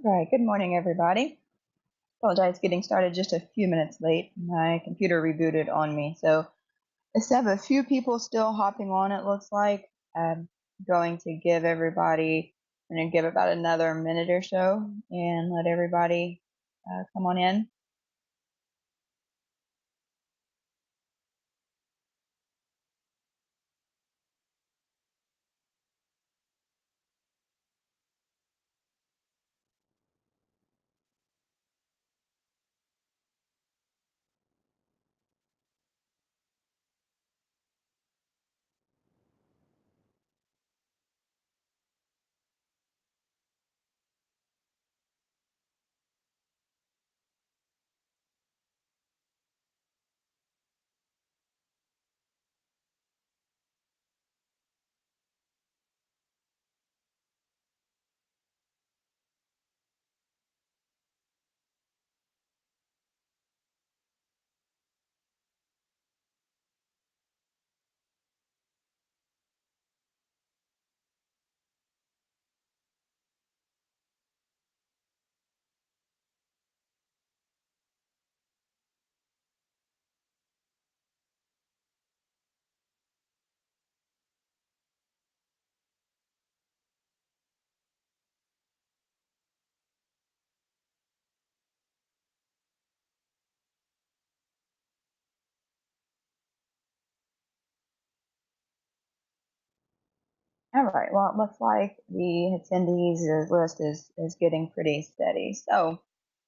Right. Good morning, everybody. Apologize getting started just a few minutes late. My computer rebooted on me. So I still have a few people still hopping on, it looks like. I'm going to give everybody, I'm going to give about another minute or so and let everybody come on in. All right. Well, it looks like the attendees list is getting pretty steady. So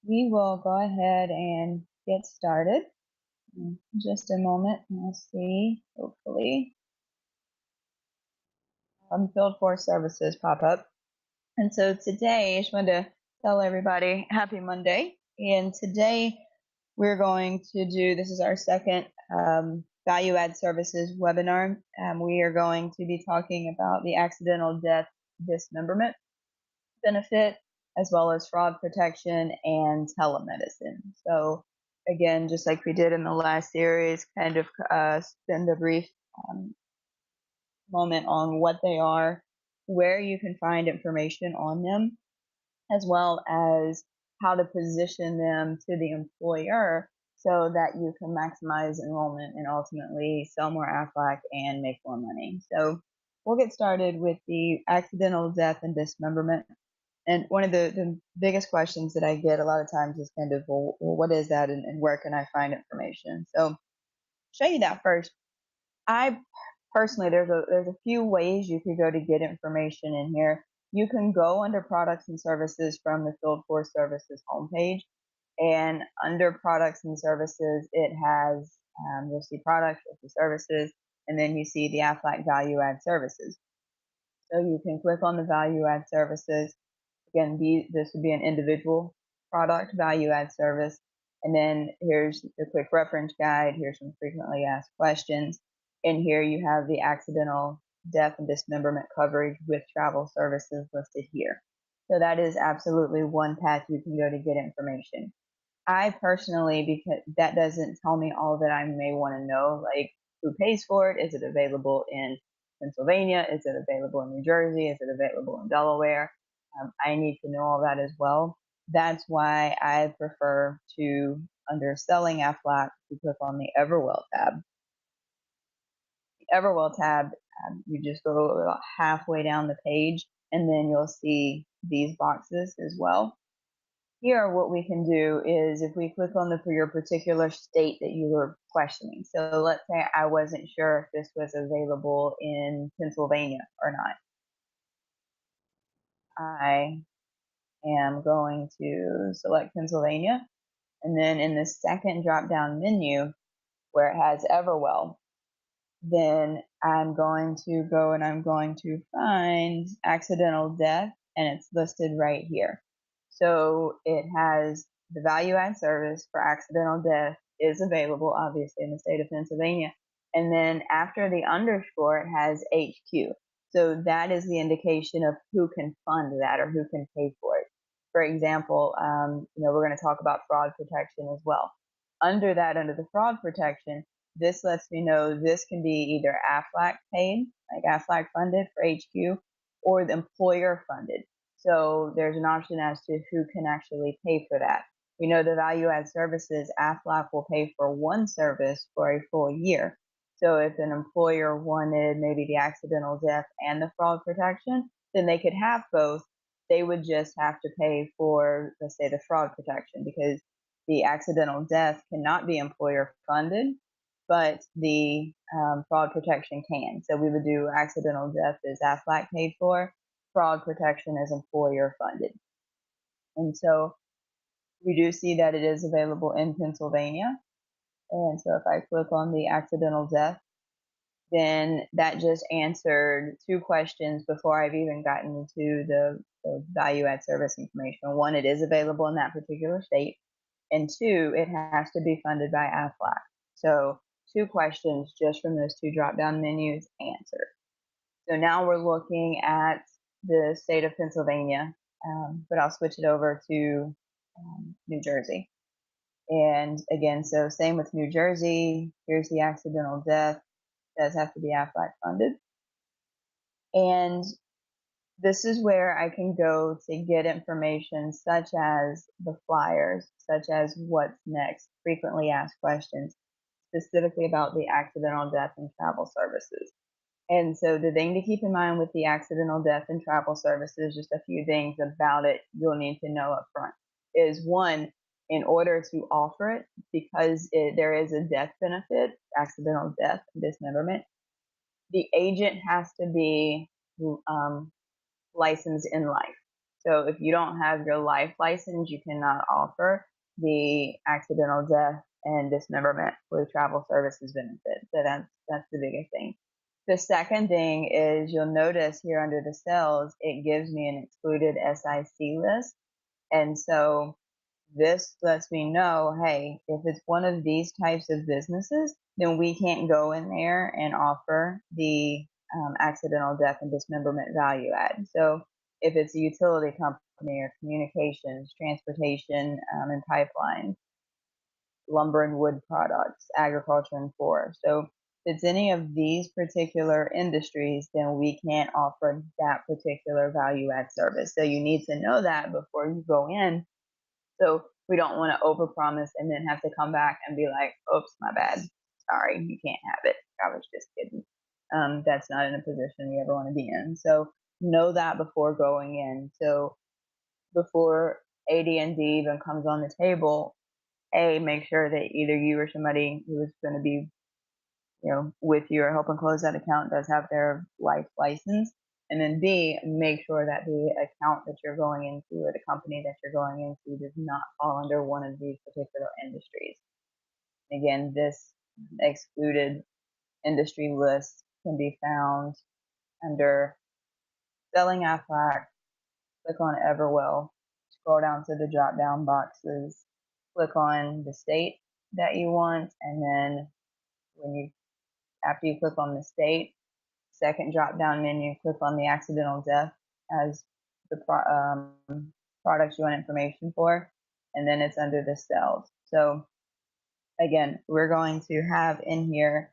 we will go ahead and get started in just a moment. We'll see, hopefully, Field Force Services pop up. And so today, I just wanted to tell everybody happy Monday. And today we're going to do, this is our second value add services webinar. We are going to be talking about the accidental death dismemberment benefit, as well as fraud protection and telemedicine. So again, just like we did in the last series, kind of spend a brief moment on what they are, where you can find information on them, as well as how to position them to the employer so that you can maximize enrollment and ultimately sell more Aflac and make more money. So we'll get started with the accidental death and dismemberment. And one of the biggest questions that I get a lot of times is kind of, well, what is that and where can I find information? So show you that first. I personally, there's a few ways you could go to get information in here. You can go under products and services from the Field Force Services homepage, and under products and services, it has you'll see products, you'll see services, and then you see the Aflac value add services. So you can click on the value add services. Again, this would be an individual product value add service. And then here's the quick reference guide. Here's some frequently asked questions. And here you have the accidental death and dismemberment coverage with travel services listed here. So that is absolutely one path you can go to get information. I personally, because that doesn't tell me all that I may want to know, like who pays for it, is it available in Pennsylvania, is it available in New Jersey, is it available in Delaware? I need to know all that as well. That's why I prefer to, under Selling Aflac, to click on the Everwell tab. The Everwell tab, you just go about halfway down the page, and then you'll see these boxes as well. Here, what we can do is if we click on for your particular state that you were questioning. So let's say I wasn't sure if this was available in Pennsylvania or not. I am going to select Pennsylvania. And then in the second drop down menu where it has Everwell, then I'm going to go and I'm going to find accidental death, and it's listed right here. So it has the value add service for accidental death is available, obviously, in the state of Pennsylvania. And then after the underscore, it has HQ. So that is the indication of who can fund that or who can pay for it. For example, we're going to talk about fraud protection as well. Under the fraud protection, this lets me know this can be either Aflac paid, like Aflac funded for HQ, or the employer funded. So there's an option as to who can actually pay for that. We know the value add services, AFLAC will pay for one service for a full year. So if an employer wanted maybe the accidental death and the fraud protection, then they could have both. They would just have to pay for, let's say, the fraud protection, because the accidental death cannot be employer funded, but the fraud protection can. So we would do accidental death is AFLAC paid for, fraud protection is employer funded. And so we do see that it is available in Pennsylvania. And so if I click on the accidental death, then that just answered two questions before I've even gotten into the value add service information. One, it is available in that particular state. And two, it has to be funded by AFLAC. So two questions just from those two drop-down menus answered. So now we're looking at the state of Pennsylvania, but I'll switch it over to New Jersey. And again, so same with New Jersey. Here's the accidental death. Does have to be AFLAC funded. And this is where I can go to get information such as the flyers, such as what's next, frequently asked questions, specifically about the accidental death and travel services. And so the thing to keep in mind with the accidental death and travel services, just a few things about it you'll need to know up front, is one, in order to offer it, because there is a death benefit, accidental death and dismemberment, the agent has to be licensed in life. So if you don't have your life license, you cannot offer the accidental death and dismemberment with travel services benefit. So that's the biggest thing. The second thing is you'll notice here under the cells, it gives me an excluded SIC list. And so this lets me know, hey, if it's one of these types of businesses, then we can't go in there and offer the accidental death and dismemberment value add. So if it's a utility company or communications, transportation and pipelines, lumber and wood products, agriculture and forest. So if it's any of these particular industries, then we can't offer that particular value add service. So you need to know that before you go in. So we don't want to overpromise and then have to come back and be like, oops, my bad. Sorry, you can't have it. I was just kidding. That's not in a position we ever want to be in. So know that before going in. So before AD&D even comes on the table, make sure that either you or somebody who is going to be, with you or helping close that account does have their life license. And then B, make sure that the account that you're going into or the company that you're going into does not fall under one of these particular industries. Again, this excluded industry list can be found under Selling AFLAC. Click on Everwell, scroll down to the drop down boxes, click on the state that you want, and then after you click on the state, second drop down menu, click on the accidental death as the products you want information for, and then it's under the cells. So again, we're going to have in here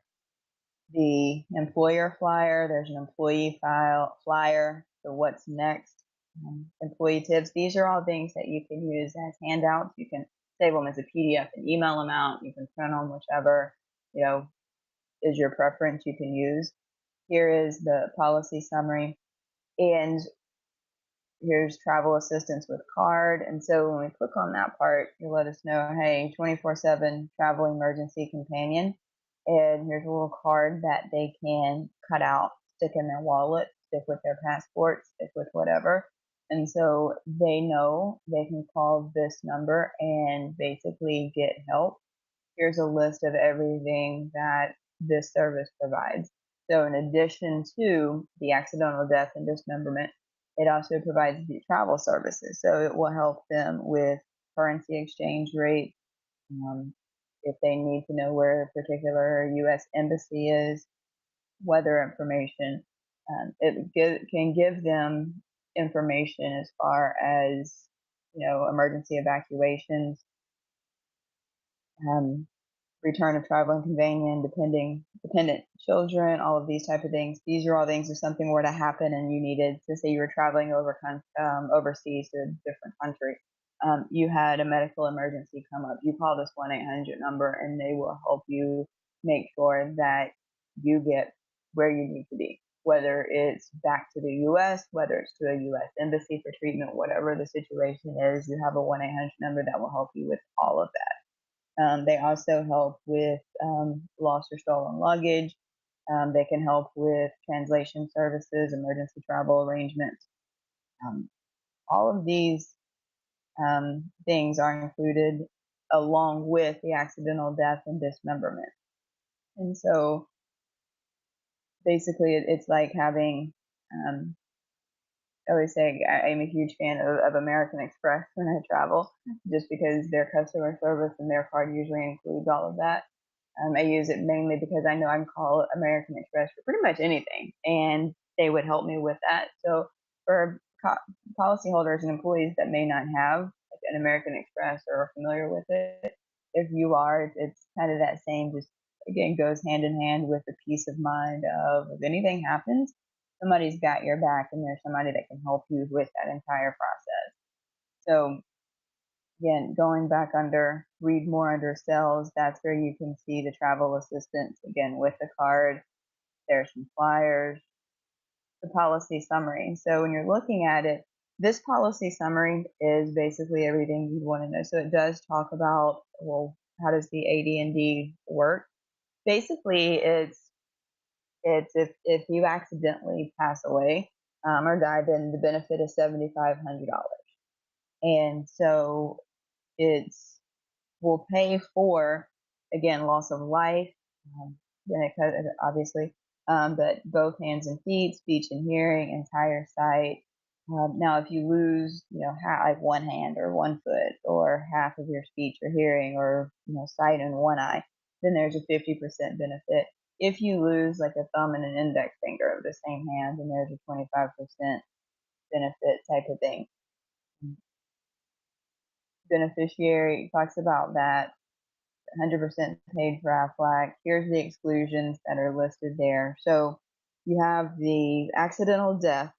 the employer flyer, there's an employee flyer, the what's next, employee tips. These are all things that you can use as handouts. You can save them as a PDF and email them out. You can print them, whichever, is your preference, you can use. Here is the policy summary, and here's travel assistance with card. And so when we click on that part, you let us know, hey, 24/7 travel emergency companion. And here's a little card that they can cut out, stick in their wallet, stick with their passport, stick with whatever. And so they know they can call this number and basically get help. Here's a list of everything that this service provides. So in addition to the accidental death and dismemberment, it also provides the travel services. So it will help them with currency exchange rate, if they need to know where a particular U.S. embassy is, weather information. It can give them information as far as, emergency evacuations, return of traveling companion, dependent children, all of these type of things. These are all things if something were to happen and you needed to say you were traveling overseas to a different country. You had a medical emergency come up. You call this 1-800 number and they will help you make sure that you get where you need to be, whether it's back to the US, whether it's to a US embassy for treatment, whatever the situation is, you have a 1-800 number that will help you with all of that. They also help with lost or stolen luggage. They can help with translation services, emergency travel arrangements. Um, all of these things are included along with the accidental death and dismemberment. And so basically, it's like having um, I always say I'm a huge fan of American Express when I travel, just because their customer service and their card usually includes all of that. I use it mainly because I know I can call American Express for pretty much anything, and they would help me with that. So for policyholders and employees that may not have like an American Express or are familiar with it, if you are, it's kind of that same. Just again goes hand in hand with the peace of mind of if anything happens, somebody's got your back, and there's somebody that can help you with that entire process. So again, going back under, read more under sales, that's where you can see the travel assistance again with the card. There's some flyers, the policy summary. So when you're looking at it, this policy summary is basically everything you'd want to know. So it does talk about, well, how does the AD&D work? Basically, it's if you accidentally pass away or die, then the benefit is $7,500, and so it's will pay for, again, loss of life, then it obviously, but both hands and feet, speech and hearing, entire sight. Now, if you lose, like one hand or one foot or half of your speech or hearing or sight in one eye, then there's a 50% benefit. If you lose like a thumb and an index finger of the same hand, then there's a 25% benefit type of thing. Beneficiary talks about that 100% paid for Aflac. Here's the exclusions that are listed there. So you have the accidental death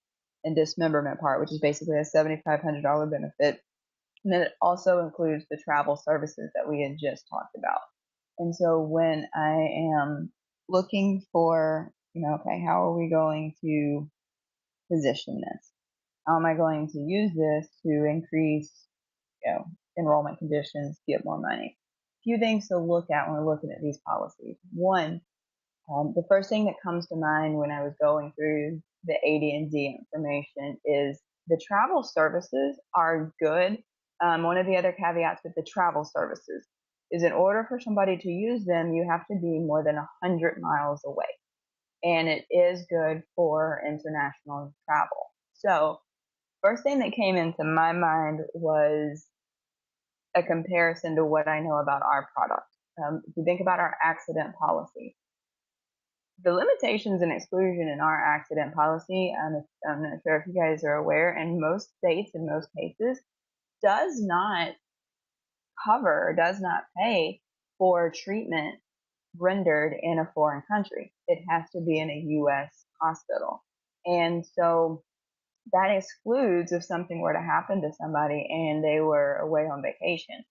and dismemberment part, which is basically a $7,500 benefit. And then it also includes the travel services that we had just talked about. And so when I am looking for, okay, how are we going to position this? How am I going to use this to increase, enrollment conditions, get more money? A few things to look at when we're looking at these policies. One, the first thing that comes to mind when I was going through the AD&D information is the travel services are good. One of the other caveats with the travel services is in order for somebody to use them, you have to be more than 100 miles away. And it is good for international travel. So first thing that came into my mind was a comparison to what I know about our product. If you think about our accident policy, the limitations and exclusion in our accident policy, I'm not sure if you guys are aware, in most states, in most cases, does not cover, does not pay for treatment rendered in a foreign country. It has to be in a US hospital. And so that excludes if something were to happen to somebody and they were away on vacation.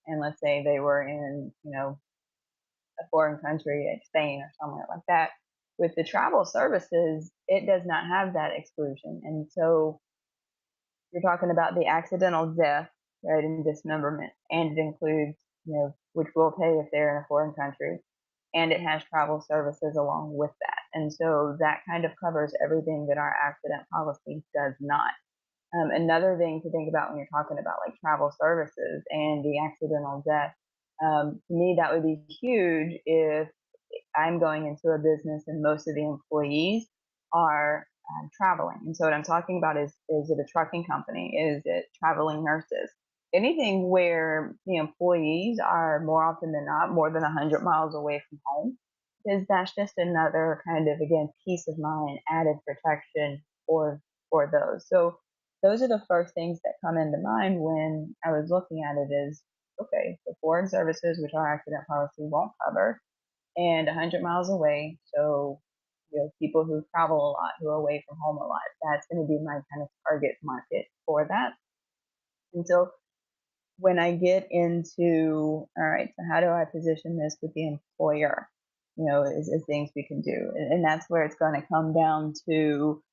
And let's say they were in, a foreign country like Spain or somewhere like that. With the travel services, it does not have that exclusion. And so you're talking about the accidental death, right, and dismemberment, and it includes, which will pay if they're in a foreign country, and it has travel services along with that. And so that kind of covers everything that our accident policy does not. Another thing to think about when you're talking about like travel services and the accidental death, to me, that would be huge if I'm going into a business and most of the employees are traveling. And so what I'm talking about is it a trucking company? Is it traveling nurses? Anything where the employees are more often than not more than 100 miles away from home, because that's just another kind of, again, peace of mind, added protection for those. So those are the first things that come into mind when I was looking at it is, okay, so foreign services, which our accident policy won't cover, and 100 miles away. So, people who travel a lot, who are away from home a lot, that's going to be my kind of target market for that. And so when I get into, all right, so how do I position this with the employer? Is things we can do, and that's where it's going to come down to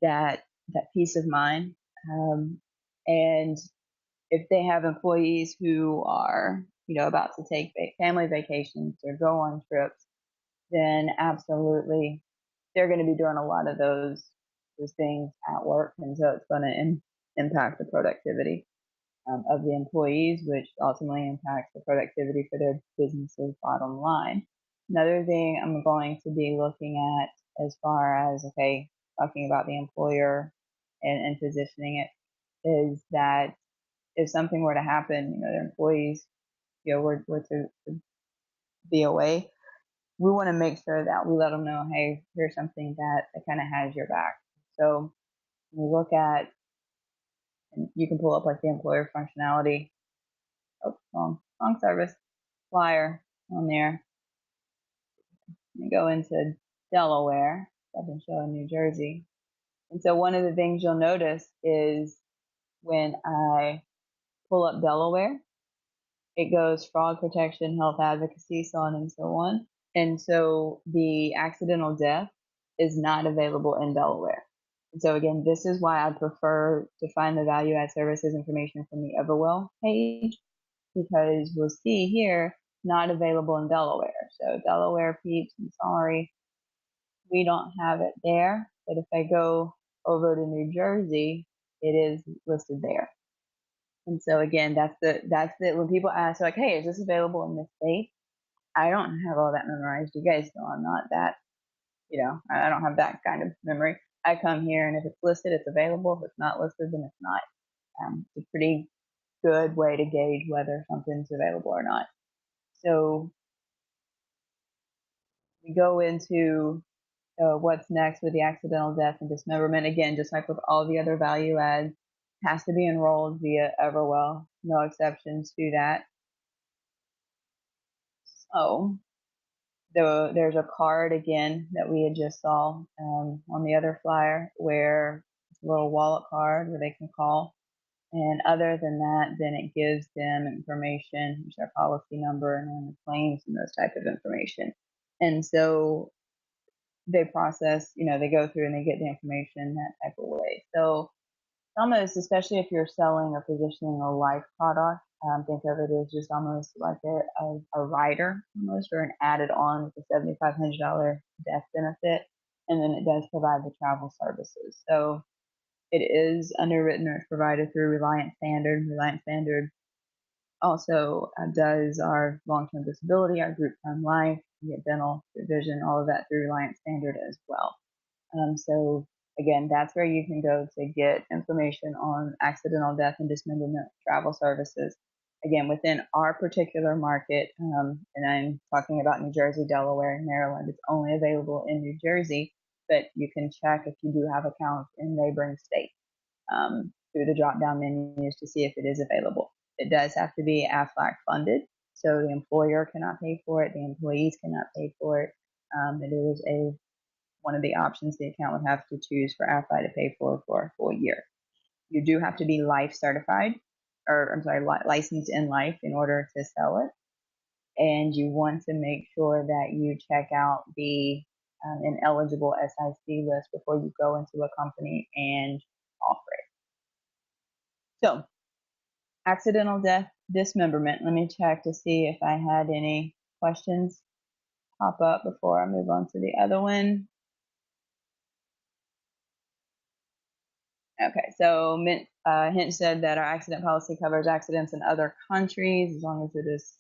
that peace of mind. And if they have employees who are, about to take family vacations or go on trips, then absolutely they're going to be doing a lot of those things at work, and so it's going to impact the productivity of the employees, which ultimately impacts the productivity for their business's bottom line. Another thing I'm going to be looking at, as far as, okay, talking about the employer and positioning it, is that if something were to happen, their employees, were to be away, we want to make sure that we let them know, hey, here's something that kind of has your back. So when we look at, and you can pull up like the employer functionality. Oh, wrong service flyer on there. And go into Delaware. I've been showing New Jersey. And so one of the things you'll notice is when I pull up Delaware, it goes fraud protection, health advocacy, so on and so on. And so the accidental death is not available in Delaware. And so again, this is why I prefer to find the value add services information from the Everwell page, because we'll see here, not available in Delaware. So Delaware peeps, I'm sorry, we don't have it there. But if I go over to New Jersey, it is listed there. And so again, that's the when people ask like, hey, is this available in this state? I don't have all that memorized. You guys know I'm not that, I don't have that kind of memory. I come here, and if it's listed, it's available. If it's not listed, then it's not. It's a pretty good way to gauge whether something's available or not. So we go into what's next with the accidental death and dismemberment. Again, just like with all the other value adds, has to be enrolled via Everwell. No exceptions to that. So there's a card again that we had just saw on the other flyer, where it's a little wallet card where they can call. And other than that, then it gives them information, which their policy number, and then the claims and those type of information. And so they process, they go through and they get the information that type of way. So almost, especially if you're selling or positioning a life product, think of it as just almost like a rider, almost, or an added on with a $7,500 death benefit. And then it does provide the travel services. So it is underwritten or provided through Reliant Standard. Reliant Standard also does our long-term disability, our group term life, we get dental, vision, all of that through Reliant Standard as well. So again, that's where you can go to get information on accidental death and dismemberment travel services. Again, within our particular market, and I'm talking about New Jersey, Delaware, and Maryland, it's only available in New Jersey, but you can check if you do have accounts in neighboring states through the drop-down menus to see if it is available. It does have to be AFLAC funded, so the employer cannot pay for it, the employees cannot pay for it. It is one of the options the account would have to choose for AFLAC to pay for a full year. You do have to be life certified, or I'm sorry, licensed in life in order to sell it. And you want to make sure that you check out the an eligible SIC list before you go into a company and offer it. So, accidental death, dismemberment. Let me check to see if I had any questions pop up before I move on to the other one. Okay, so Hint said that our accident policy covers accidents in other countries as long as it is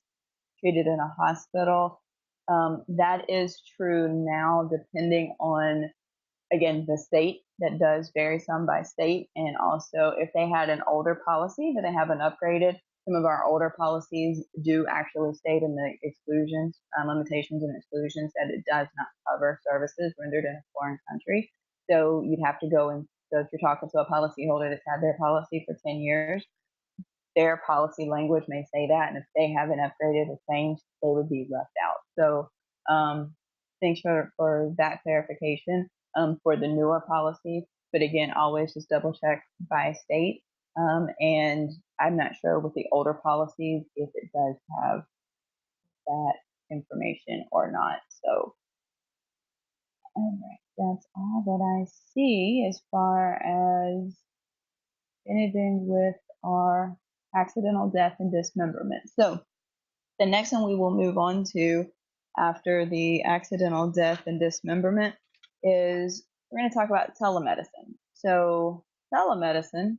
treated in a hospital. That is true now, depending on, again, the state. That does vary some by state. And also, if they had an older policy that they haven't upgraded, some of our older policies do actually state in the exclusions, limitations and exclusions, that it does not cover services rendered in a foreign country. So you'd have to go and, so if you're talking to a policyholder that's had their policy for 10 years, their policy language may say that, and if they haven't upgraded or changed, they would be left out. So thanks for that clarification for the newer policies. But again, always just double check by state. And I'm not sure with the older policies if it does have that information or not. So, all right, that's all that I see as far as anything with our accidental death and dismemberment. So, the next one we will move on to after the accidental death and dismemberment is we're going to talk about telemedicine. So, telemedicine,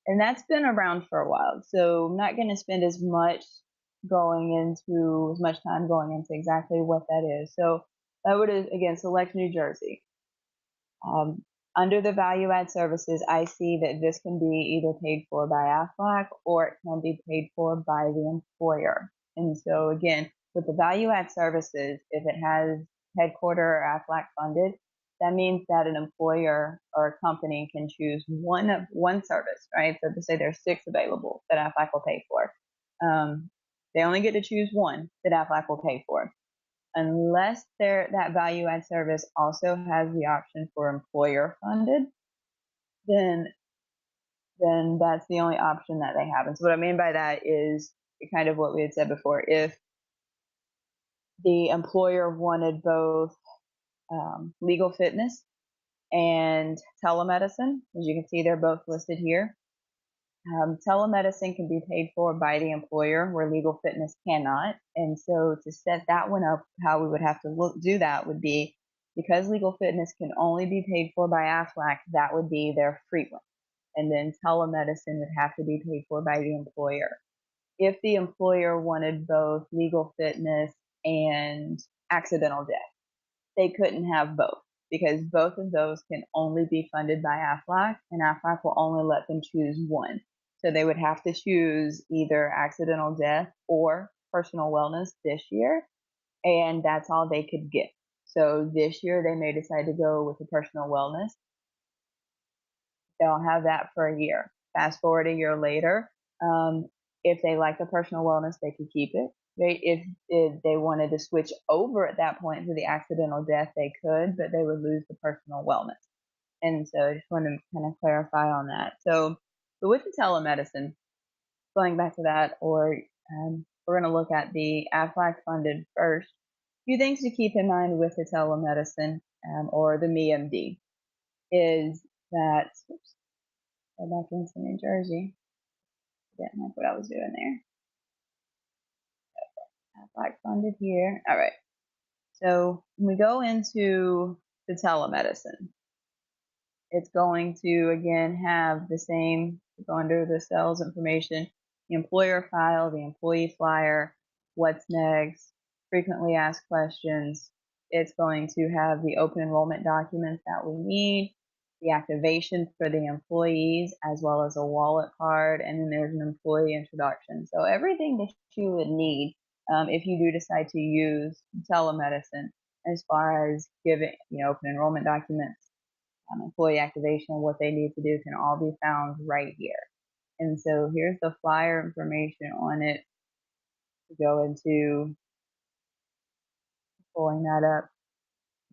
and that's been around for a while. So, I'm not going to spend as much time going into exactly what that is. So, that would, again, select New Jersey. Under the value add services, I see that this can be either paid for by AFLAC or it can be paid for by the employer. And so again, with the value add services, if it has headquarter or AFLAC funded, that means that an employer or a company can choose one service, right? So to say there's 6 available that AFLAC will pay for. They only get to choose one that AFLAC will pay for. Unless that value add service also has the option for employer funded, then that's the only option that they have. And so what I mean by that is kind of what we had said before. If the employer wanted both legal fitness and telemedicine, as you can see, they're both listed here. Telemedicine can be paid for by the employer where legal fitness cannot. And so to set that one up, how we would have to do that would be because legal fitness can only be paid for by AFLAC, that would be their free one. And then telemedicine would have to be paid for by the employer. If the employer wanted both legal fitness and accidental death, they couldn't have both because both of those can only be funded by AFLAC, and AFLAC will only let them choose one. So they would have to choose either accidental death or personal wellness this year, and that's all they could get. So this year they may decide to go with the personal wellness. They'll have that for a year. Fast forward a year later, if they like the personal wellness, they could keep it. If they wanted to switch over at that point to the accidental death, they could, but they would lose the personal wellness. And so I just want to kind of clarify on that. So, but with the telemedicine, going back to that, or we're going to look at the AFLAC funded first. A few things to keep in mind with the telemedicine or the MeMD is that, oops, go back into New Jersey. Didn't like what I was doing there. AFLAC funded here. All right. So when we go into the telemedicine, it's going to, again, have the same, go under the sales information, the employer file, the employee flyer, what's next, frequently asked questions. It's going to have the open enrollment documents that we need, the activation for the employees, as well as a wallet card, and then there's an employee introduction. So everything that you would need if you do decide to use telemedicine as far as giving, open enrollment documents, employee activation, what they need to do can all be found right here. And so here's the flyer information on it to go into pulling that up.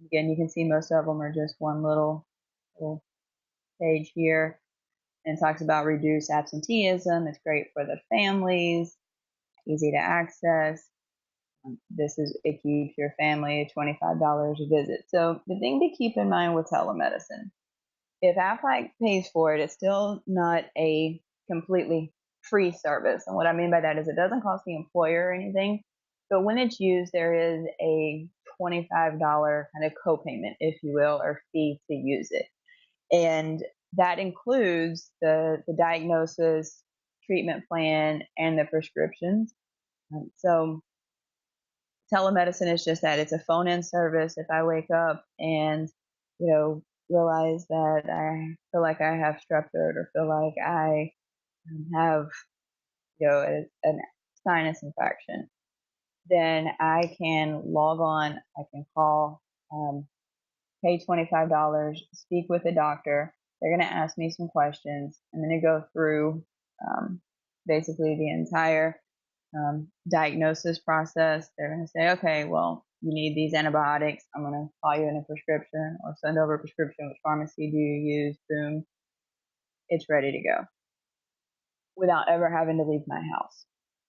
Again, you can see most of them are just one little page here, and talks about reduced absenteeism. It's great for the families, easy to access. It keeps your family $25 a visit. So the thing to keep in mind with telemedicine, if AFLAC pays for it, it's still not a completely free service. And what I mean by that is it doesn't cost the employer anything, but when it's used, there is a $25 kind of copayment, if you will, or fee to use it. And that includes the diagnosis, treatment plan, and the prescriptions. So telemedicine is just that. It's a phone-in service. If I wake up and, realize that I feel like I have strep throat or feel like I have, a sinus infection, then I can log on, I can call, pay $25, speak with a doctor. They're going to ask me some questions. I'm going to go through basically the entire diagnosis process. They're going to say, okay, well, you need these antibiotics. I'm going to call you in a prescription or send over a prescription. Which pharmacy do you use? Boom, it's ready to go without ever having to leave my house.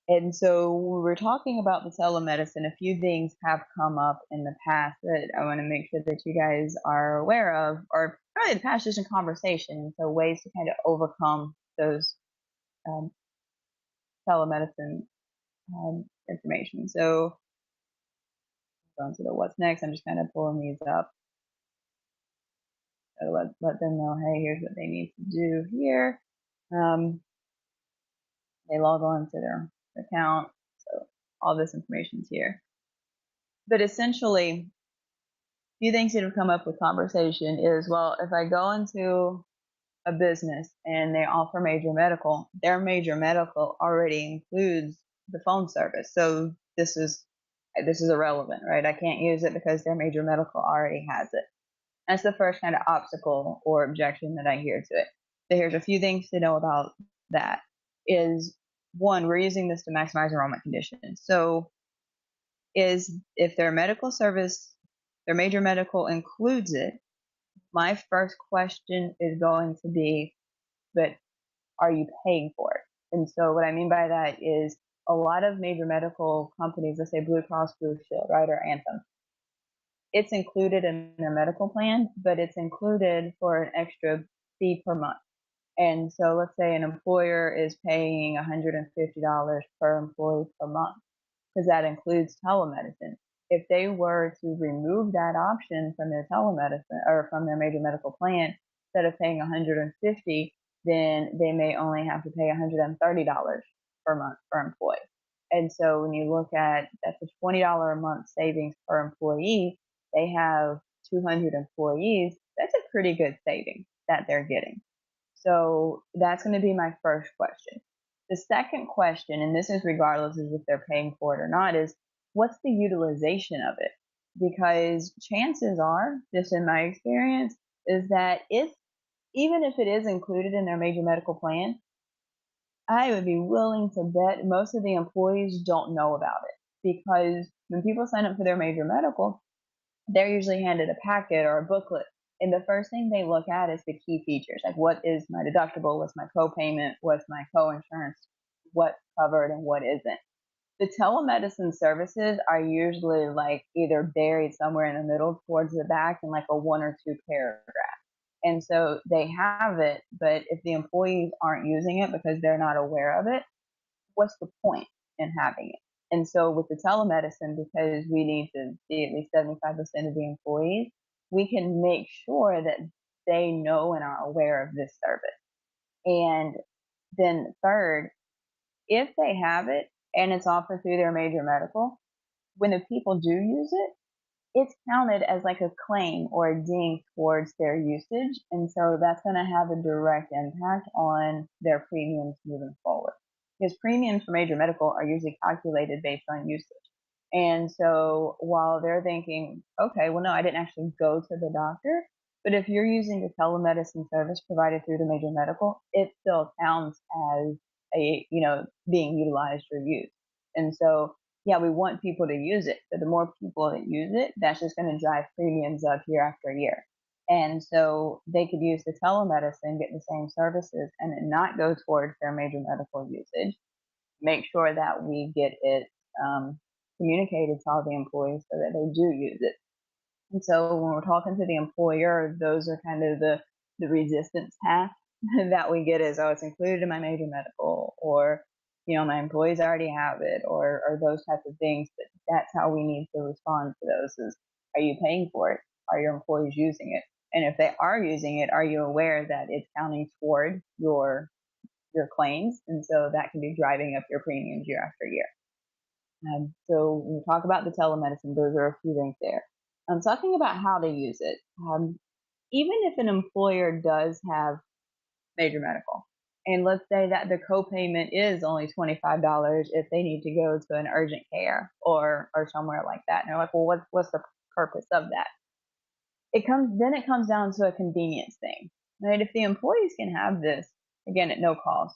And so when we're talking about the telemedicine, a few things have come up in the past that I want to make sure that you guys are aware of, or probably the past just in conversation. And so ways to kind of overcome those um, telemedicine information. So going to the what's next, I'm just kind of pulling these up. So let them know, hey, here's what they need to do here. They log on to their account. So all this information's here. But essentially, a few things that have come up with conversation is, well, if I go into a business and they offer major medical, their major medical already includes the phone service. So this is irrelevant, right? I can't use it because their major medical already has it. That's the first kind of obstacle or objection that I hear to it. So here's a few things to know about that. Is one, we're using this to maximize enrollment conditions. So is if their medical service, their major medical includes it, my first question is going to be, but are you paying for it? And so what I mean by that is a lot of major medical companies, let's say Blue Cross Blue Shield, right, or Anthem, it's included in their medical plan, but it's included for an extra fee per month. And so let's say an employer is paying $150 per employee per month, because that includes telemedicine. If they were to remove that option from their telemedicine or from their major medical plan, instead of paying 150, then they may only have to pay $130 per month per employee. And so when you look at that's a $20 a month savings per employee, they have 200 employees. That's a pretty good savings that they're getting. So that's going to be my first question. The second question, and this is regardless of if they're paying for it or not, is what's the utilization of it? Because chances are, just in my experience, is that even if it is included in their major medical plan, I would be willing to bet most of the employees don't know about it, because when people sign up for their major medical, they're usually handed a packet or a booklet. And the first thing they look at is the key features, like what is my deductible, what's my co-payment, what's my co-insurance, what's covered and what isn't. The telemedicine services are usually like either buried somewhere in the middle towards the back in like a 1 or 2 paragraph. And so they have it, but if the employees aren't using it because they're not aware of it, what's the point in having it? And so with the telemedicine, because we need to see at least 75% of the employees, we can make sure that they know and are aware of this service. And then third, if they have it and it's offered through their major medical, when the people do use it, it's counted as like a claim or a ding towards their usage. And so that's going to have a direct impact on their premiums moving forward. Because premiums for major medical are usually calculated based on usage. And so while they're thinking, okay, well, no, I didn't actually go to the doctor. But if you're using the telemedicine service provided through the major medical, it still counts as being utilized or used. And so yeah, we want people to use it. But the more people that use it, that's just going to drive premiums up year after year. And so they could use the telemedicine, get the same services, and it not go towards their major medical usage. Make sure that we get it communicated to all the employees so that they do use it. And so when we're talking to the employer, those are kind of the resistance path that we get is, oh, it's included in my major medical, or my employees already have it, or those types of things. But that's how we need to respond to those is, are you paying for it? Are your employees using it? And if they are using it, are you aware that it's counting toward your claims? And so that can be driving up your premiums year after year. So when we talk about the telemedicine, those are a few things there. Talking about how to use it. Even if an employer does have major medical, and let's say that the copayment is only $25 if they need to go to an urgent care or somewhere like that. And they're like, well, what's the purpose of that? It comes down to a convenience thing, right? If the employees can have this, again, at no cost,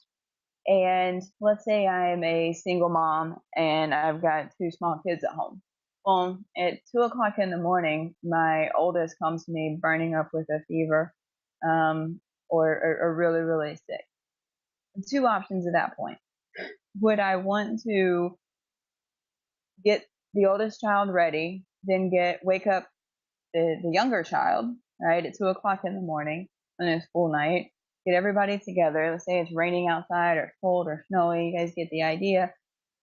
And let's say I'm a single mom and I've got two small kids at home. Well, at 2 o'clock in the morning, my oldest comes to me burning up with a fever, um, or really, really sick. Two options at that point. Would I want to get the oldest child ready, then wake up the younger child, right, at 2 o'clock in the morning on a school night, get everybody together. Let's say it's raining outside or cold or snowy. You guys get the idea.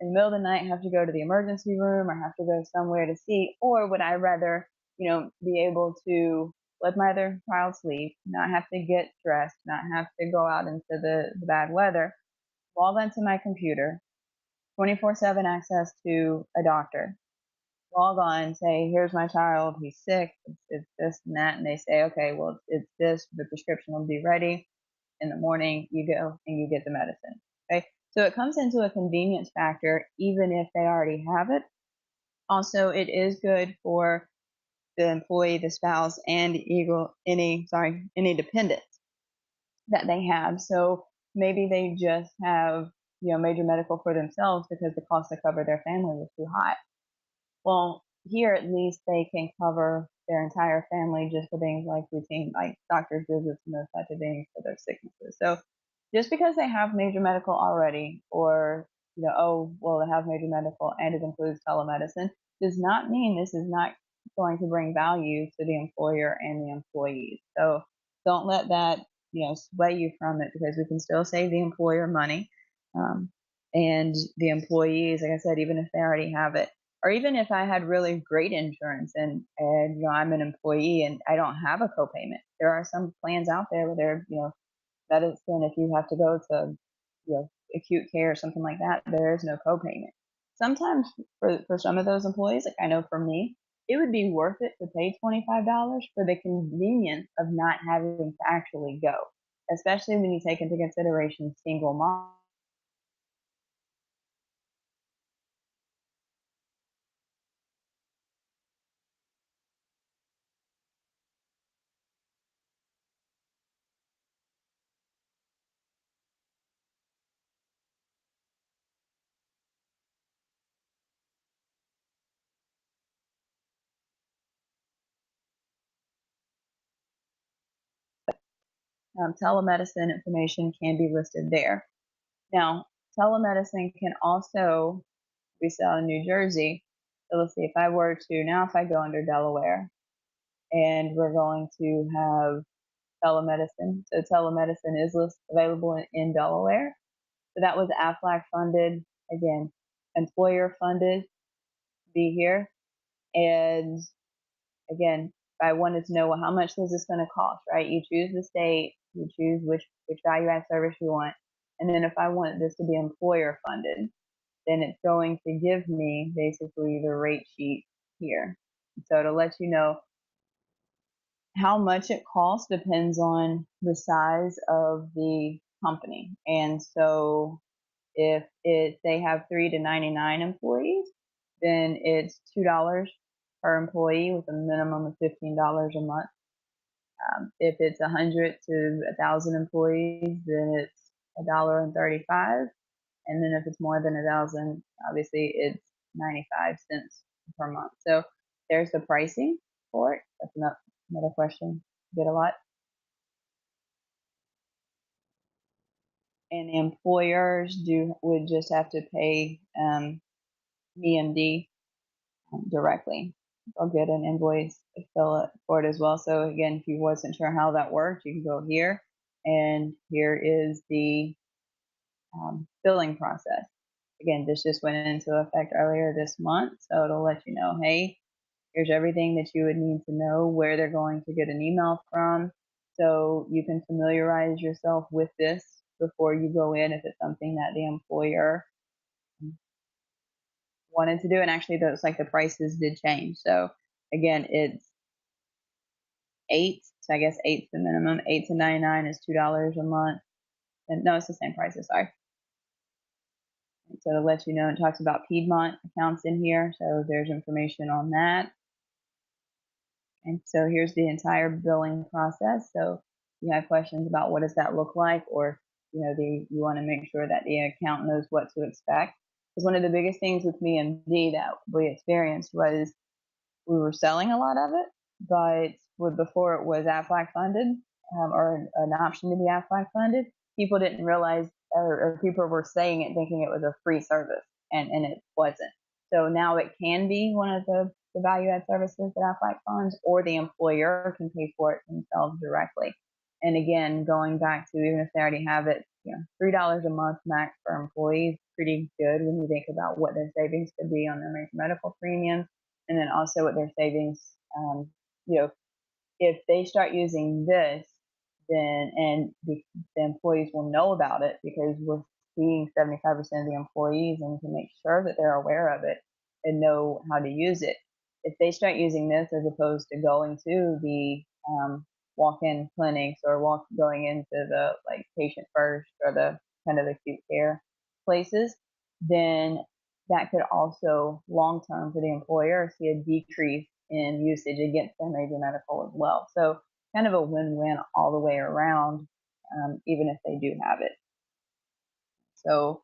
In the middle of the night, have to go to the emergency room or have to go somewhere to see, or would I rather, be able to let my other child sleep, not have to get dressed, not have to go out into the bad weather, log onto my computer, 24/7 access to a doctor, log on, say, here's my child, he's sick, it's this and that, and they say, okay, well, it's this, the prescription will be ready in the morning, you go and you get the medicine. Okay, so it comes into a convenience factor, even if they already have it. Also, it is good for the employee, the spouse, and any dependents that they have. So maybe they just have, major medical for themselves because the cost to cover their family was too high. Well, here at least they can cover their entire family just for things like routine, like doctor's visits and those types of things for their sicknesses. So just because they have major medical already, or, oh, well, they have major medical and it includes telemedicine, does not mean this is not going to bring value to the employer and the employees. So don't let that, sway you from it, because we can still save the employer money. Um, and the employees, like I said, even if they already have it, or even if I had really great insurance and I'm an employee and I don't have a copayment. There are some plans out there where they're, medicine, if you have to go to, acute care or something like that, there is no copayment. Sometimes for some of those employees, like I know for me, it would be worth it to pay $25 for the convenience of not having to actually go, especially when you take into consideration single mom. Telemedicine information can be listed there. Now, telemedicine can also be sell in New Jersey. So let's see, if I go under Delaware and we're going to have telemedicine. So telemedicine is available in Delaware. So that was AFLAC funded, again, employer funded to be here. And again, if I wanted to know, well, how much is this going to cost, right? You choose the state, you choose which value add service you want. And then if I want this to be employer funded, then it's going to give me basically the rate sheet here. So to let you know how much it costs depends on the size of the company. And so if they have 3 to 99 employees, then it's $2 per employee with a minimum of $15 a month. If it's 100 to 1,000 employees, then it's $1.35. And then if it's more than 1,000, obviously it's 95 cents per month. So there's the pricing for it. That's another question you get a lot. And the employers would just have to pay EMD directly. They'll get an invoice to fill it for it as well. So again, if you wasn't sure how that worked, you can go here, and here is the billing process. Again, this just went into effect earlier this month, so it'll let you know, hey, here's everything that you would need to know, where they're going to get an email from, so you can familiarize yourself with this before you go in if it's something that the employer wanted to do. And actually, those, like, the prices did change. So again, it's eight. So I guess eight's the minimum. 8 to 99 is $2 a month. And no, it's the same prices. Sorry. So to let you know, it talks about Piedmont accounts in here. So there's information on that. And so here's the entire billing process. So if you have questions about what does that look like, or you want to make sure that the account knows what to expect. Because one of the biggest things with me and D that we experienced was we were selling a lot of it, but before it was Aflac funded, or an option to be Aflac funded, people didn't realize, or people were saying it thinking it was a free service, and it wasn't. So now it can be one of the value add services that Aflac funds, or the employer can pay for it themselves directly. And again, going back to even if they already have it, $3 a month max for employees, pretty good when you think about what their savings could be on their medical premiums, and then also what their savings, you know, if they start using this, then and the employees will know about it because we're seeing 75% of the employees and can make sure that they're aware of it and know how to use it. If they start using this as opposed to going to the walk-in clinics or going into the like patient first or the kind of acute care places, then that could also long term for the employer see a decrease in usage against their major medical as well. So kind of a win-win all the way around, even if they do have it. So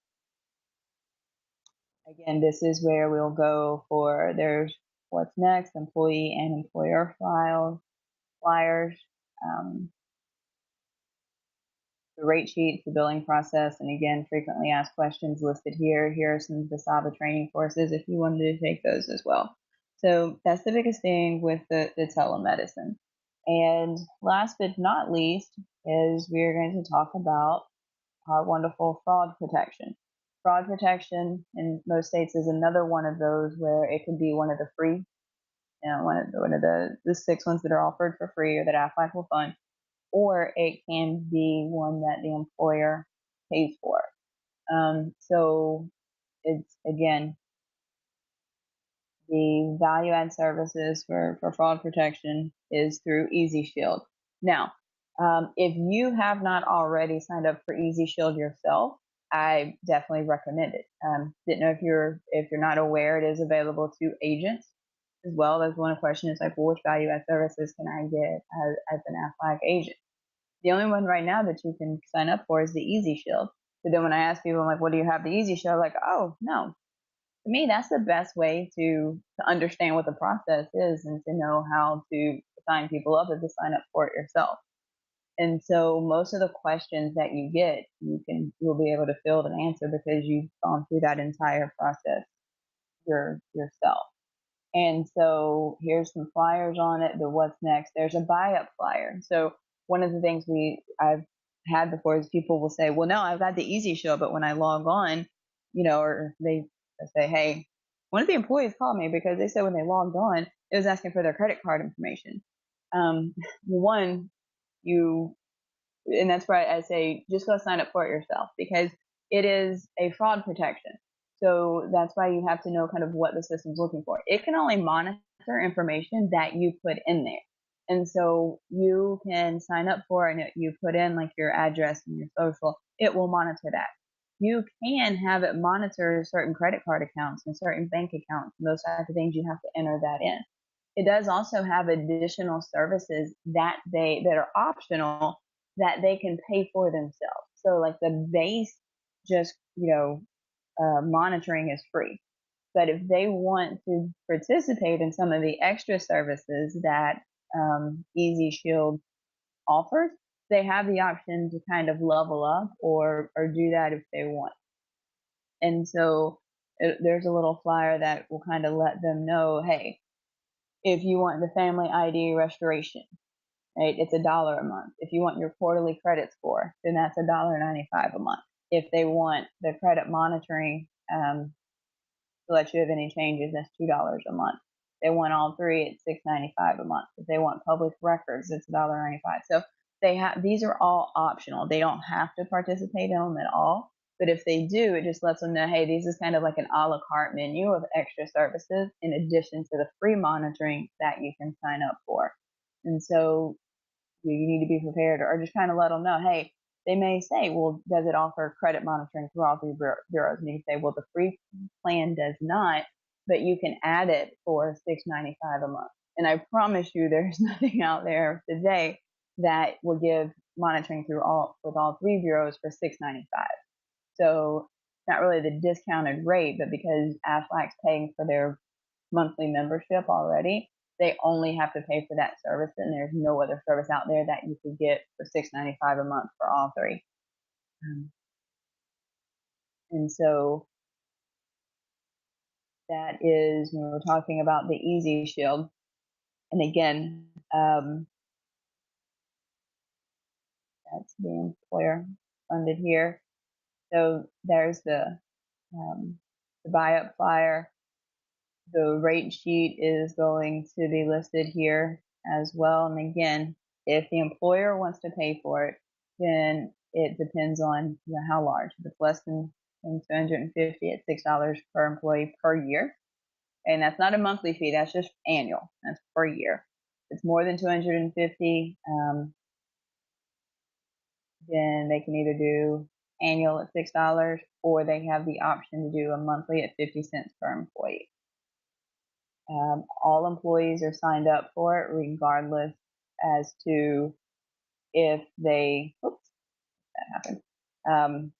again, this is where we'll go for there's what's next, employee and employer flyers, the rate sheets, the billing process, and again, frequently asked questions listed here. Here are some of the SABA training courses if you wanted to take those as well. So that's the biggest thing with the telemedicine. And last but not least is we are going to talk about our wonderful fraud protection. Fraud protection in most states is another one of those where it could be one of the free, one of the 6 ones that are offered for free or that Aflac will fund, or it can be one that the employer pays for. So it's again the value add services for fraud protection is through Easy Shield. Now, if you have not already signed up for Easy Shield yourself, I definitely recommend it. Didn't know if you're not aware, it is available to agents as well. There's one question is like, well, which value add services can I get as an Aflac agent? The only one right now that you can sign up for is the Easy Shield. So then when I ask people, I'm like, what do you have the Easy Shield? Like, oh, no. To me, that's the best way to understand what the process is and to know how to sign people up and to sign up for it yourself. And so most of the questions that you get, you'll be able to fill and answer because you've gone through that entire process yourself. And so here's some flyers on it. The what's next. There's a buy up flyer. So one of the things I've had before is people will say, well, no, I've got the Easy Shield, but when I log on, or they say, hey, one of the employees called me because they said when they logged on, it was asking for their credit card information. One, and that's why I say just go sign up for it yourself because it is a fraud protection. So that's why you have to know kind of what the system's looking for. It can only monitor information that you put in there. And so you can sign up for it and you put in like your address and your social, it will monitor that. You can have it monitor certain credit card accounts and certain bank accounts and those types of things. You have to enter that in. It does also have additional services that are optional that they can pay for themselves. So like the base, just monitoring is free. But if they want to participate in some of the extra services that Easy Shield offers, they have the option to kind of level up or do that if they want. And so there's a little flyer that will kind of let them know, hey, if you want the family ID restoration, right, it's $1 a month. If you want your quarterly credit score, then that's $1.95 a month. If they want the credit monitoring to let you have any changes, that's $2 a month. If they want all three, it's $6.95 a month. If they want public records, it's $1.95. So these are all optional. They don't have to participate in them at all. But if they do, it just lets them know, hey, this is kind of like an a la carte menu of extra services in addition to the free monitoring that you can sign up for. And so you need to be prepared or just kind of let them know, hey, they may say, well, does it offer credit monitoring through all three bureaus? And you say, well, the free plan does not, but you can add it for $6.95 a month. And I promise you there's nothing out there today that will give monitoring through all three bureaus for $6.95. So not really the discounted rate, but because Aflac's paying for their monthly membership already, they only have to pay for that service, and there's no other service out there that you could get for $6.95 a month for all three. And so that is when we're talking about the Easy Shield. And again, that's the employer funded here. So there's the buy-up flyer. The rate sheet is going to be listed here as well. And again, if the employer wants to pay for it, then it depends on how large. If it's less than 250 at $6 per employee per year, and that's not a monthly fee, that's just annual, that's per year. If it's more than 250, then they can either do annual at $6, or they have the option to do a monthly at 50 cents per employee. All employees are signed up for it, regardless as to if they, oops, that happened,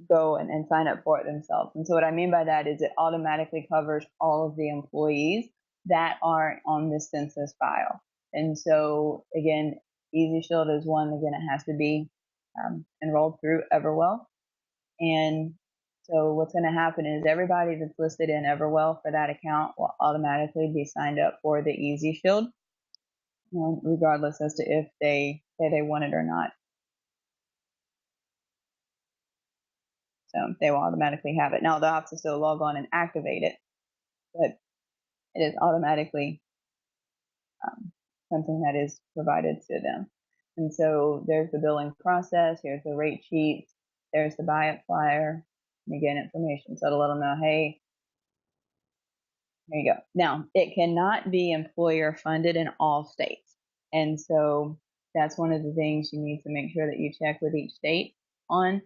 go and sign up for it themselves. And so what I mean by that is it automatically covers all of the employees that are on this census file. And so again, Easy Shield is one, again, it has to be enrolled through Everwell. And so what's going to happen is everybody that's listed in Everwell for that account will automatically be signed up for the Easy Shield, regardless as to if they say they want it or not. So they will automatically have it. Now they'll have to still log on and activate it, but it is automatically something that is provided to them. And so there's the billing process, here's the rate sheet, there's the buy-up flyer, and again, information. So to let them know, hey, there you go. Now, it cannot be employer funded in all states. And so that's one of the things you need to make sure that you check with each state on.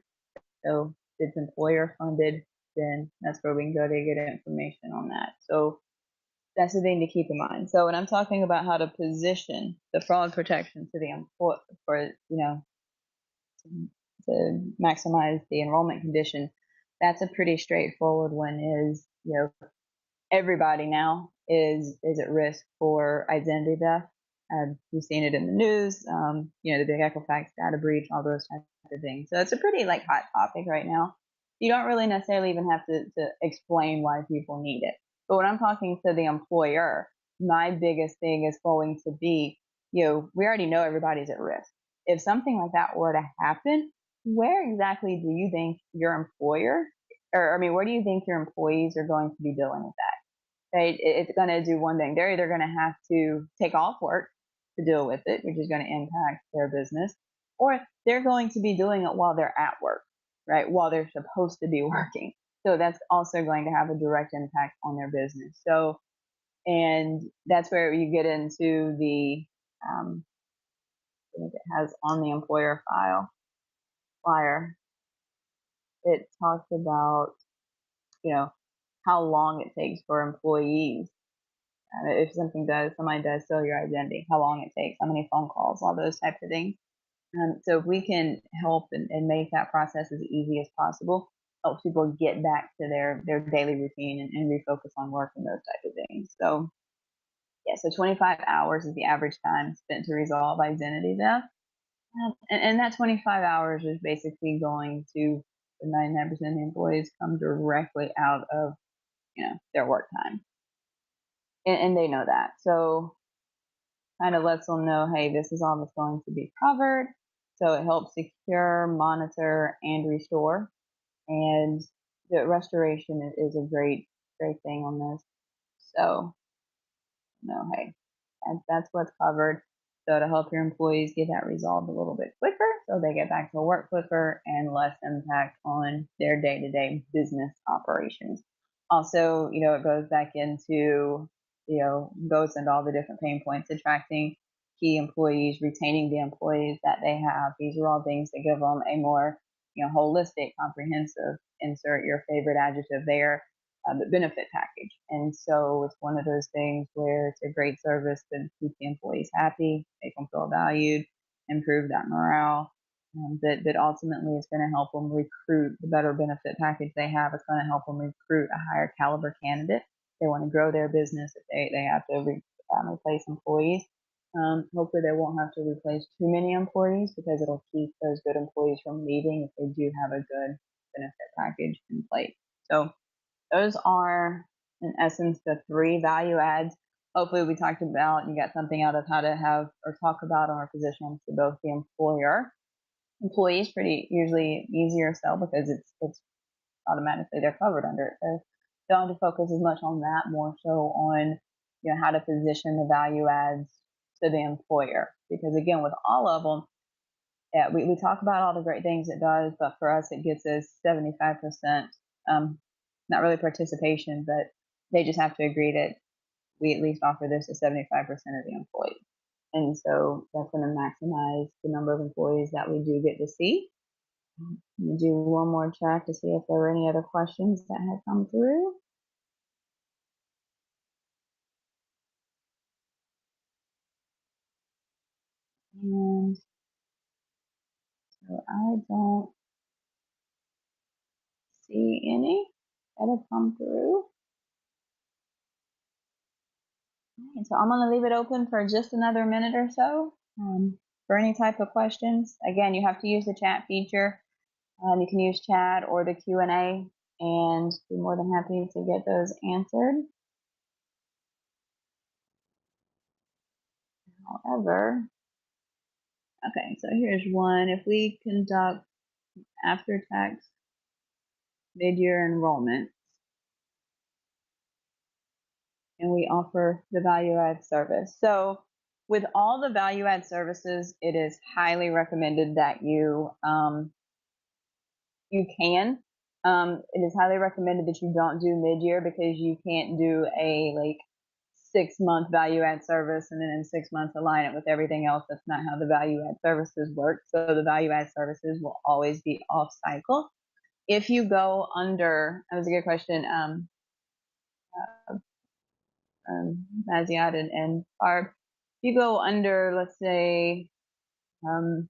So if it's employer funded, then that's where we can go to get information on that. So that's the thing to keep in mind. So when I'm talking about how to position the fraud protection to the employer for, to maximize the enrollment condition, that's a pretty straightforward one. Is, everybody now is at risk for identity theft. You've seen it in the news, the big Equifax data breach, all those types of things. So it's a pretty hot topic right now. You don't really necessarily even have to explain why people need it. But when I'm talking to the employer, my biggest thing is going to be, we already know everybody's at risk. If something like that were to happen, where exactly do you think your employer, where do you think your employees are going to be dealing with that? Right? It's going to do one thing. They're either going to have to take off work to deal with it, which is going to impact their business, or they're going to be doing it while they're at work, right? While they're supposed to be working. So that's also going to have a direct impact on their business. So, and that's where you get into the, it has on the employer flyer, it talks about, how long it takes for employees. If somebody does steal your identity, how long it takes, how many phone calls, all those types of things. So if we can help and make that process as easy as possible, helps people get back to their daily routine and refocus on work and those types of things. So yeah, so 25 hours is the average time spent to resolve identity theft. And that 25 hours is basically going to, the 99% of the employees come directly out of, their work time. And they know that. So kind of lets them know, hey, this is all that's going to be covered. So it helps secure, monitor, and restore. And the restoration is a great thing on this. So, hey, that's what's covered. So to help your employees get that resolved a little bit quicker, so they get back to work quicker and less impact on their day-to-day business operations. Also, it goes back into, goes into all the different pain points, attracting key employees, retaining the employees that they have. These are all things that give them a more, holistic, comprehensive, insert your favorite adjective there, the benefit package. And so it's one of those things where it's a great service to keep the employees happy, make them feel valued, improve that morale. That ultimately is going to help them recruit the better benefit package they have. It's going to help them recruit a higher caliber candidate. They want to grow their business. If they have to replace employees, hopefully they won't have to replace too many employees because it'll keep those good employees from leaving if they do have a good benefit package in place. So those are, in essence, the 3 value adds. Hopefully we talked about and you got something out of how to have or talk about our position to both the employer. Employees pretty usually easier sell because it's automatically they're covered under it. So don't have to focus as much on that, more so on how to position the value adds to the employer. Because again, with all of them, yeah, we talk about all the great things it does, but for us it gets us 75%, not really participation, but they just have to agree that we at least offer this to 75% of the employees. And so that's going to maximize the number of employees that we do get to see. Let me do one more check to see if there were any other questions that had come through. And so I don't see any that have come through. Okay, so I'm going to leave it open for just another minute or so for any type of questions. Again, you have to use the chat feature. You can use chat or the Q&A, and be more than happy to get those answered. However, okay, so here's one. If we conduct after-tax mid-year enrollment, and we offer the value-add service. So with all the value-add services, it is highly recommended that you can. It is highly recommended that you don't do mid-year because you can't do a 6-month value-add service and then in 6 months align it with everything else. That's not how the value-add services work. So the value-add services will always be off-cycle. If you go under, that was a good question, Maziad and Barb, if you go under, let's say, well,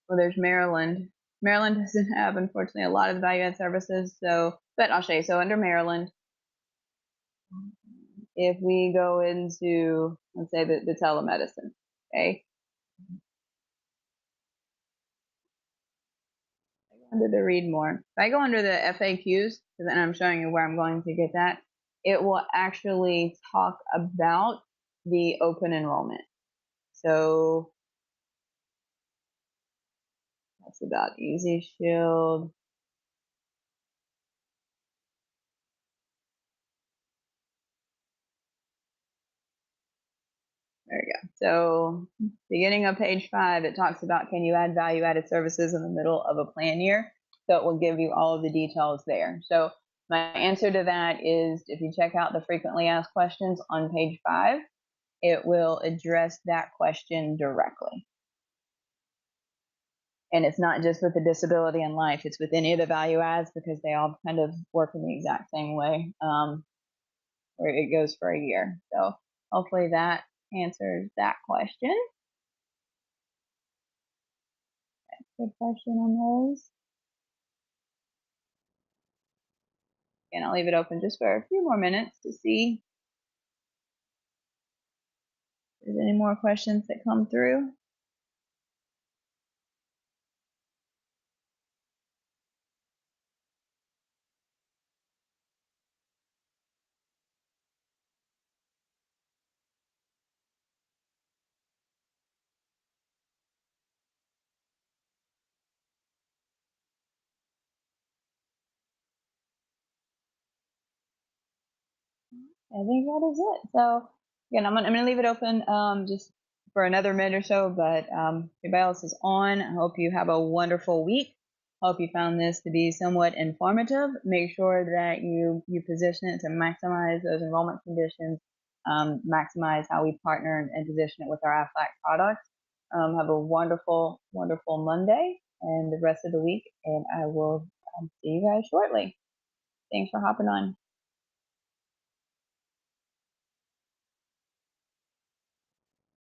there's Maryland. Maryland doesn't have, unfortunately, a lot of value-add services. So, but I'll show you. So under Maryland, if we go into, let's say, the telemedicine, okay, under the read more. If I go under the FAQs, because then I'm showing you where I'm going to get that, it will actually talk about the open enrollment. So that's about Easy Shield. There we go. So beginning of page 5, it talks about can you add value-added services in the middle of a plan year? So it will give you all of the details there. So my answer to that is if you check out the frequently asked questions on page 5, it will address that question directly. And it's not just with the disability and life, it's with any of the value adds because they all kind of work in the exact same way, where it goes for a year. So hopefully that answers that question. Good question on those. And I'll leave it open just for a few more minutes to see if there's any more questions that come through. I think that is it. So again, I'm gonna leave it open just for another minute or so, but everybody else is on. I hope you have a wonderful week. Hope you found this to be somewhat informative. Make sure that you position it to maximize those enrollment conditions, maximize how we partner and position it with our Aflac products. Have a wonderful, wonderful Monday and the rest of the week, and I will see you guys shortly. Thanks for hopping on.